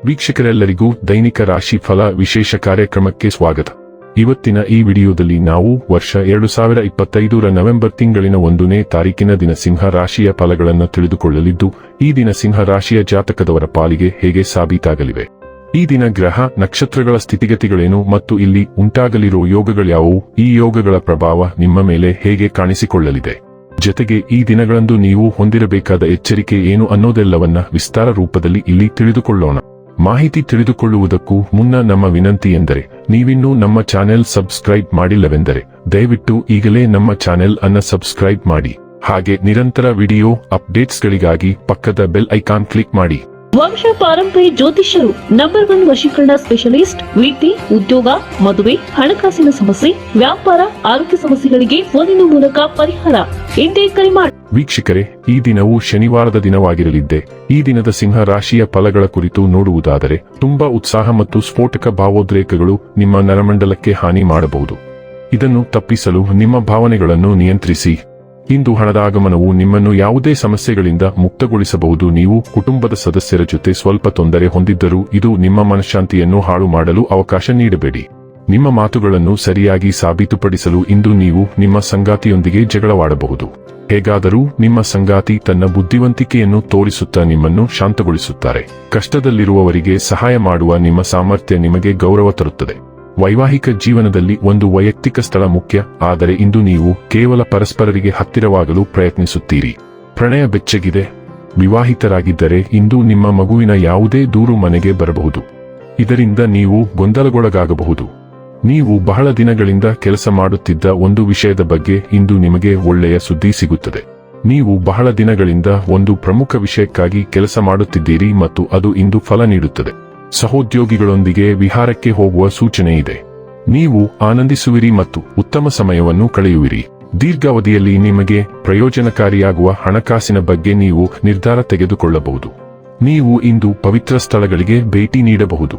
ವೀಕ್ಷಕರೆಲ್ಲರಿಗೂ ದೈನಿಕ ರಾಶಿ ಫಲ ವಿಶೇಷ ಕಾರ್ಯಕ್ರಮಕ್ಕೆ ಸ್ವಾಗತ. ಇವತ್ತಿನ ಈ ವಿಡಿಯೋದಲ್ಲಿ ನಾವು ವರ್ಷ 2025ರ ನವೆಂಬರ್ ತಿಂಗಳಿನ 1ನೇ ತಾರೀಕಿನ ದಿನ ಸಿಂಹ ರಾಶಿಯ ಫಲಗಳನ್ನು ತಿಳಿದುಕೊಳ್ಳಲಿದ್ದು, ಈ ದಿನ ಸಿಂಹ ರಾಶಿಯ ಜಾತಕದವರ ಪಾಲಿಗೆ ಹೇಗೆ ಸಾಬೀತಾಗಲಿವೆ, ಈ ದಿನ ಗ್ರಹ ನಕ್ಷತ್ರಗಳ ಸ್ಥಿತಿಗತಿಗಳೇನು ಮತ್ತು ಇಲ್ಲಿ ಉಂಟಾಗಲಿರುವ ಯೋಗಗಳ್ಯಾವುವು, ಈ ಯೋಗಗಳ ಪ್ರಭಾವ ನಿಮ್ಮ ಮೇಲೆ ಹೇಗೆ ಕಾಣಿಸಿಕೊಳ್ಳಲಿದೆ, ಜೊತೆಗೆ ಈ ದಿನಗಳಂದು ನೀವು ಹೊಂದಿರಬೇಕಾದ ಎಚ್ಚರಿಕೆ ಏನು ಅನ್ನೋದೆಲ್ಲವನ್ನ ವಿಸ್ತಾರ ರೂಪದಲ್ಲಿ ಇಲ್ಲಿ ತಿಳಿದುಕೊಳ್ಳೋಣ. ಮಾಹಿತಿ ತಿಳಿದುಕೊಳ್ಳುವುದಕ್ಕೂ ಮುನ್ನ ನಮ್ಮ ವಿನಂತಿ ಎಂದರೆ, ನೀವಿನ್ನೂ ನಮ್ಮ ಚಾನೆಲ್ ಸಬ್ಸ್ಕ್ರೈಬ್ ಮಾಡಿಲ್ಲವೆಂದರೆ ದಯವಿಟ್ಟು ಈಗಲೇ ನಮ್ಮ ಚಾನೆಲ್ ಅನ್ನು ಸಬ್ಸ್ಕ್ರೈಬ್ ಮಾಡಿ. ಹಾಗೆ ನಿರಂತರ ವಿಡಿಯೋ ಅಪ್ಡೇಟ್ಸ್ಗಳಿಗಾಗಿ ಪಕ್ಕದ ಬೆಲ್ ಐಕಾನ್ ಕ್ಲಿಕ್ ಮಾಡಿ. ವಂಶ ಪಾರಂಪರ್ಯ ಜ್ಯೋತಿಷ್ಯರು ನಂಬರ್ 1 ವಶೀಕರಣ ಸ್ಪೆಷಲಿಸ್ಟ್. ವೃತ್ತಿ, ಉದ್ಯೋಗ, ಮದುವೆ, ಹಣಕಾಸಿನ ಸಮಸ್ಯೆ, ವ್ಯಾಪಾರ, ಆರೋಗ್ಯ ಸಮಸ್ಯೆಗಳಿಗೆ ಫೋನಿನ ಮೂಲಕ ಪರಿಹಾರ. ಇಂದೇ ಕರೆ ಮಾಡಿ. ವೀಕ್ಷಕರೇ, ಈ ದಿನವು ಶನಿವಾರದ ದಿನವಾಗಿರಲಿದ್ದೆ. ಈ ದಿನದ ಸಿಂಹ ರಾಶಿಯ ಫಲಗಳ ಕುರಿತು ನೋಡುವುದಾದರೆ, ತುಂಬಾ ಉತ್ಸಾಹ ಮತ್ತು ಸ್ಫೋಟಕ ಭಾವೋದ್ರೇಕಗಳು ನಿಮ್ಮ ನರಮಂಡಲಕ್ಕೆ ಹಾನಿ ಮಾಡಬಹುದು. ಇದನ್ನು ತಪ್ಪಿಸಲು ನಿಮ್ಮ ಭಾವನೆಗಳನ್ನು ನಿಯಂತ್ರಿಸಿ. ಇಂದು ಹಣದ ಆಗಮನವು ನಿಮ್ಮನ್ನು ಯಾವುದೇ ಸಮಸ್ಯೆಗಳಿಂದ ಮುಕ್ತಗೊಳಿಸಬಹುದು. ನೀವು ಕುಟುಂಬದ ಸದಸ್ಯರ ಜೊತೆ ಸ್ವಲ್ಪ ತೊಂದರೆ ಹೊಂದಿದ್ದರೂ ಇದು ನಿಮ್ಮ ಮನಃಶಾಂತಿಯನ್ನು ಹಾಳು ಮಾಡಲು ಅವಕಾಶ ನೀಡಬೇಡಿ. ನಿಮ್ಮ ಮಾತುಗಳನ್ನು ಸರಿಯಾಗಿ ಸಾಬೀತುಪಡಿಸಲು ಇಂದು ನೀವು ನಿಮ್ಮ ಸಂಗಾತಿಯೊಂದಿಗೆ ಜಗಳವಾಡಬಹುದು. ಹೇಗಾದರೂ ನಿಮ್ಮ ಸಂಗಾತಿ ತನ್ನ ಬುದ್ಧಿವಂತಿಕೆಯನ್ನು ತೋರಿಸುತ್ತಾ ನಿಮ್ಮನ್ನು ಶಾಂತಗೊಳಿಸುತ್ತಾರೆ. ಕಷ್ಟದಲ್ಲಿರುವವರಿಗೆ ಸಹಾಯ ಮಾಡುವ ನಿಮ್ಮ ಸಾಮರ್ಥ್ಯ ನಿಮಗೆ ಗೌರವ ತರುತ್ತದೆ. ವೈವಾಹಿಕ ಜೀವನದಲ್ಲಿ ಒಂದು ವೈಯಕ್ತಿಕ ಸ್ಥಳ ಮುಖ್ಯ, ಆದರೆ ಇಂದು ನೀವು ಕೇವಲ ಪರಸ್ಪರರಿಗೆ ಹತ್ತಿರವಾಗಲು ಪ್ರಯತ್ನಿಸುತ್ತೀರಿ. ಪ್ರಣಯ ಬೆಚ್ಚಗಿದೆ. ವಿವಾಹಿತರಾಗಿದ್ದರೆ ಇಂದು ನಿಮ್ಮ ಮಗುವಿನ ಯಾವುದೇ ದೂರು ಮನೆಗೆ ಬರಬಹುದು. ಇದರಿಂದ ನೀವು ಗೊಂದಲಗೊಳಗಾಗಬಹುದು. ನೀವು ಬಹಳ ದಿನಗಳಿಂದ ಕೆಲಸ ಮಾಡುತ್ತಿದ್ದ ಒಂದು ವಿಷಯದ ಬಗ್ಗೆ ಇಂದು ನಿಮಗೆ ಒಳ್ಳೆಯ ಸುದ್ದಿ ಸಿಗುತ್ತದೆ. ನೀವು ಬಹಳ ದಿನಗಳಿಂದ ಒಂದು ಪ್ರಮುಖ ವಿಷಯಕ್ಕಾಗಿ ಕೆಲಸ ಮಾಡುತ್ತಿದ್ದೀರಿ ಮತ್ತು ಅದು ಇಂದು ಫಲ ನೀಡುತ್ತದೆ. ಸಹೋದ್ಯೋಗಿಗಳೊಂದಿಗೆ ವಿಹಾರಕ್ಕೆ ಹೋಗುವ ಸೂಚನೆ ಇದೆ. ನೀವು ಆನಂದಿಸುವಿರಿ ಮತ್ತು ಉತ್ತಮ ಸಮಯವನ್ನು ಕಳೆಯುವಿರಿ. ದೀರ್ಘಾವಧಿಯಲ್ಲಿ ನಿಮಗೆ ಪ್ರಯೋಜನಕಾರಿಯಾಗುವ ಹಣಕಾಸಿನ ಬಗ್ಗೆ ನೀವು ನಿರ್ಧಾರ ತೆಗೆದುಕೊಳ್ಳಬಹುದು. ನೀವು ಇಂದು ಪವಿತ್ರ ಸ್ಥಳಗಳಿಗೆ ಭೇಟಿ ನೀಡಬಹುದು.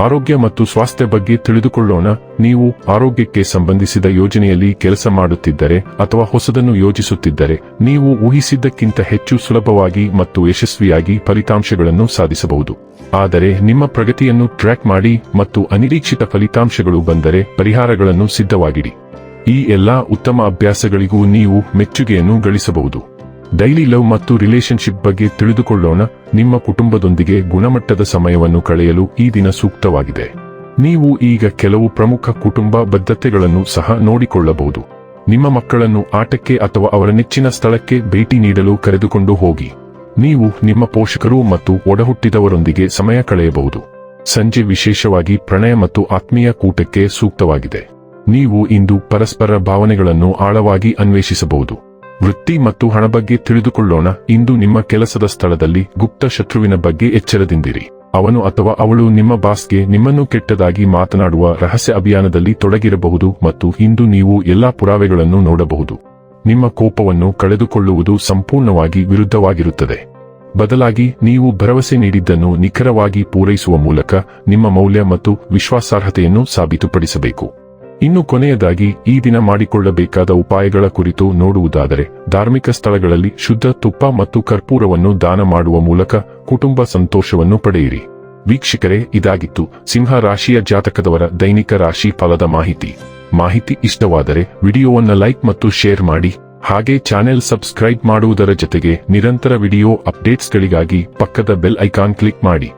ಆರೋಗ್ಯ ಮತ್ತು ಸ್ವಾಸ್ಥ್ಯ ಬಗ್ಗೆ ತಿಳಿದುಕೊಳ್ಳೋಣ. ನೀವು ಆರೋಗ್ಯಕ್ಕೆ ಸಂಬಂಧಿಸಿದ ಯೋಜನೆಯಲ್ಲಿ ಕೆಲಸ ಮಾಡುತ್ತಿದ್ದರೆ ಅಥವಾ ಹೊಸದನ್ನು ಯೋಜಿಸುತ್ತಿದ್ದರೆ, ನೀವು ಊಹಿಸಿದ್ದಕ್ಕಿಂತ ಹೆಚ್ಚು ಸುಲಭವಾಗಿ ಮತ್ತು ಯಶಸ್ವಿಯಾಗಿ ಫಲಿತಾಂಶಗಳನ್ನು ಸಾಧಿಸಬಹುದು. ಆದರೆ ನಿಮ್ಮ ಪ್ರಗತಿಯನ್ನು ಟ್ರ್ಯಾಕ್ ಮಾಡಿ ಮತ್ತು ಅನಿರೀಕ್ಷಿತ ಫಲಿತಾಂಶಗಳು ಬಂದರೆ ಪರಿಹಾರಗಳನ್ನು ಸಿದ್ಧವಾಗಿಡಿ. ಈ ಎಲ್ಲಾ ಉತ್ತಮ ಅಭ್ಯಾಸಗಳಿಗೂ ನೀವು ಮೆಚ್ಚುಗೆಯನ್ನು ಗಳಿಸಬಹುದು. ಡೈಲಿ ಲವ್ ಮತ್ತು ರಿಲೇಶನ್ಶಿಪ್ ಬಗ್ಗೆ ತಿಳಿದುಕೊಳ್ಳೋಣ. ನಿಮ್ಮ ಕುಟುಂಬದೊಂದಿಗೆ ಗುಣಮಟ್ಟದ ಸಮಯವನ್ನು ಕಳೆಯಲು ಈ ದಿನ ಸೂಕ್ತವಾಗಿದೆ. ನೀವು ಈಗ ಕೆಲವು ಪ್ರಮುಖ ಕುಟುಂಬ ಬದ್ಧತೆಗಳನ್ನು ಸಹ ನೋಡಿಕೊಳ್ಳಬಹುದು. ನಿಮ್ಮ ಮಕ್ಕಳನ್ನು ಆಟಕ್ಕೆ ಅಥವಾ ಅವರ ನೆಚ್ಚಿನ ಸ್ಥಳಕ್ಕೆ ಭೇಟಿ ನೀಡಲು ಕರೆದುಕೊಂಡು ಹೋಗಿ. ನೀವು ನಿಮ್ಮ ಪೋಷಕರು ಮತ್ತು ಒಡಹುಟ್ಟಿದವರೊಂದಿಗೆ ಸಮಯ ಕಳೆಯಬಹುದು. ಸಂಜೆ ವಿಶೇಷವಾಗಿ ಪ್ರಣಯ ಮತ್ತು ಆತ್ಮೀಯ ಕೂಟಕ್ಕೆ ಸೂಕ್ತವಾಗಿದೆ. ನೀವು ಇಂದು ಪರಸ್ಪರ ಭಾವನೆಗಳನ್ನು ಆಳವಾಗಿ ಅನ್ವೇಷಿಸಬಹುದು. ವೃತ್ತಿ ಮತ್ತು ಹಣ ಬಗ್ಗೆ ತಿಳಿದುಕೊಳ್ಳೋಣ. ಇಂದು ನಿಮ್ಮ ಕೆಲಸದ ಸ್ಥಳದಲ್ಲಿ ಗುಪ್ತ ಶತ್ರುವಿನ ಬಗ್ಗೆ ಎಚ್ಚರದಿಂದಿರಿ. ಅವನು ಅಥವಾ ಅವಳು ನಿಮ್ಮ ಬಾಸ್ಗೆ ನಿಮ್ಮನ್ನು ಕೆಟ್ಟದಾಗಿ ಮಾತನಾಡುವ ರಹಸ್ಯ ಅಭಿಯಾನದಲ್ಲಿ ತೊಡಗಿರಬಹುದು ಮತ್ತು ಇಂದು ನೀವು ಎಲ್ಲಾ ಪುರಾವೆಗಳನ್ನು ನೋಡಬಹುದು. ನಿಮ್ಮ ಕೋಪವನ್ನು ಕಳೆದುಕೊಳ್ಳುವುದು ಸಂಪೂರ್ಣವಾಗಿ ವಿರುದ್ಧವಾಗಿರುತ್ತದೆ. ಬದಲಾಗಿ ನೀವು ಭರವಸೆ ನೀಡಿದ್ದನ್ನು ನಿಖರವಾಗಿ ಪೂರೈಸುವ ಮೂಲಕ ನಿಮ್ಮ ಮೌಲ್ಯ ಮತ್ತು ವಿಶ್ವಾಸಾರ್ಹತೆಯನ್ನು ಸಾಬೀತುಪಡಿಸಬೇಕು. ಇನ್ನು ಕೊನೆಯದಾಗಿ ಈ ದಿನ ಮಾಡಿಕೊಳ್ಳಬೇಕಾದ ಉಪಾಯಗಳ ಕುರಿತು ನೋಡುವುದಾದರೆ, ಧಾರ್ಮಿಕ ಸ್ಥಳಗಳಲ್ಲಿ ಶುದ್ಧ ತುಪ್ಪ ಮತ್ತು ಕರ್ಪೂರವನ್ನು ದಾನ ಮಾಡುವ ಮೂಲಕ ಕುಟುಂಬ ಸಂತೋಷವನ್ನು ಪಡೆಯಿರಿ. ವೀಕ್ಷಕರೇ, ಇದಾಗಿತ್ತು ಸಿಂಹ ರಾಶಿಯ ಜಾತಕದವರ ದೈನಿಕ ರಾಶಿ ಫಲದ ಮಾಹಿತಿ ಇಷ್ಟವಾದರೆ ವಿಡಿಯೋವನ್ನು ಲೈಕ್ ಮತ್ತು ಶೇರ್ ಮಾಡಿ. ಹಾಗೆ ಚಾನೆಲ್ ಸಬ್ಸ್ಕ್ರೈಬ್ ಮಾಡುವುದರ ಜೊತೆಗೆ ನಿರಂತರ ವಿಡಿಯೋ ಅಪ್ಡೇಟ್ಸ್ಗಳಿಗಾಗಿ ಪಕ್ಕದ ಬೆಲ್ ಐಕಾನ್ ಕ್ಲಿಕ್ ಮಾಡಿ.